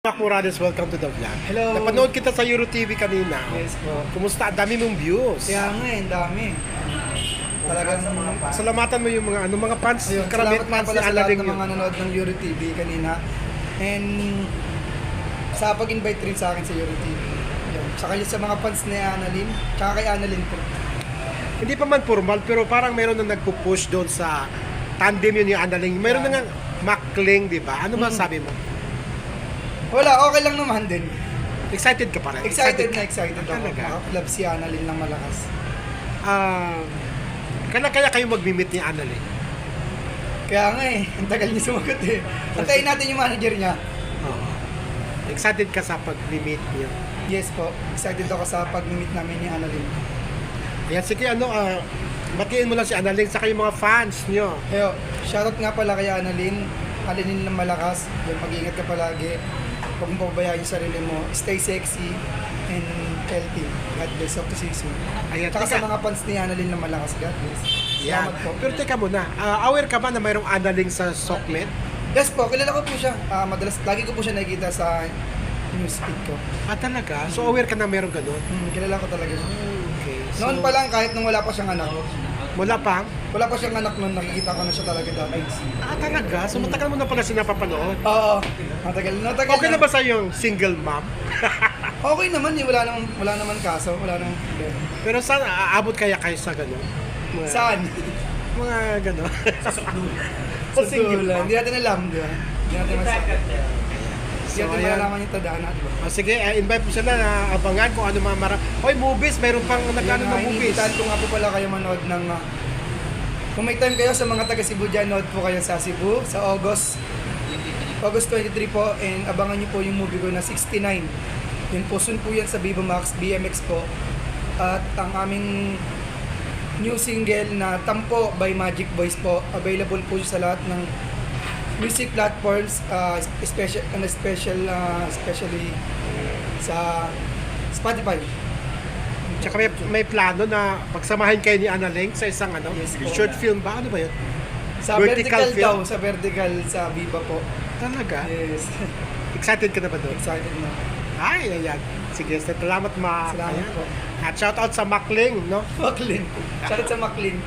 Mac Morales, welcome to the vlog. Hello. Napanood kita sa Euro TV kanina. Yes po. Kumusta? Ang dami mong views. Kaya nga ang dami. Talagang Salamatan mo yung mga fans, ayun, karamihan salamat nga fans pala ni sa lahat Analing ng yun. mga nanood ng Euro TV kanina. And sa pag-invite rin sa akin sa Euro TV. Yun. Tsaka yun sa mga fans ni Annalyn, tsaka kay Annalyn po. Hindi pa man formal, pero parang mayroon na nagpo-push doon sa tandem yun yung Analing. Mayroon na nga Macling, di ba? Ano ba sabi mo? Wala, okay lang naman din. Excited ka pa rin? Excited ako. Talaga? Makaklab si Annalyn ng malakas. Kaya kayo mag-meet ni Analing? Kaya nga ang tagal niya sumagot eh. Antayin natin yung manager niya. Oo. Excited ka sa pag-meet niyo? Yes po, excited ako sa pag-meet namin ni Annalyn. Ayan, sige, batiin mo lang si Analing sa yung mga fans niyo. Yo, shoutout nga pala kay Annalyn. Alinin ng malakas. Yung mag-ingat ka palagi. Huwag mong pababayaan yung sarili mo. Stay sexy and healthy. God bless. Hope to see you soon. Ayan, Tsaka sa teka. mga fans ni Annalyn ng malakas. God bless. Yan. Salamat po. Pero teka muna, aware ka ba na mayroong Analing sa Sokmed? Yes po, kilala ko po siya. Madalas, lagi ko po siya nakikita sa newsfeed ko. Talaga? So aware ka na mayroong ganun? Kilala ko talaga siya. Okay. Noon pa lang, kahit nung wala pa siyang anak. Wala pa? Wala pa siyang anak noon, nakikita ko na siya talaga dati. Talaga? So matagal mo na pala siya napapanood? Oo. Matagal Okay na ba sa yung single mom? Okay naman eh. Wala naman kaso. Wala naman problema. Pero saan aabot kaya kayo sa ganun? Saan? Mga ganun. Sa single. Hindi natin alam, di ba? Hindi natin masabi. Hindi natin ayan. malalaman yung tadhana, di ba? Sige, invite mo sila na abangan kung ano mga Hoy, movies! Mayroon pang nagkano na movies. Iniinvitan ko nga po pala kayo manood ng... kung may time kayo sa mga taga Cebu dyan, nood po kayo sa Cebu sa August 23 po, and abangan niyo po yung movie ko na 69. Yun po, soon po yan sa Viva Max, BMX po. At ang aming new single na Tampo by Magic Boys po, available po sa lahat ng music platforms, especially sa Spotify. Tsaka may plano na pagsamahin kayo ni Analing sa isang Yes, po. short film ba? Ano ba yun? Sa Vertical vertical, film? daw, sa vertical sa Viva po. Talaga? Yes. Excited ka na ba doon? Excited na. Ay, ayan. Sige, salamat Salamat ayan. po. At shoutout sa Macling, no? Maclean. Shoutout sa Maclean.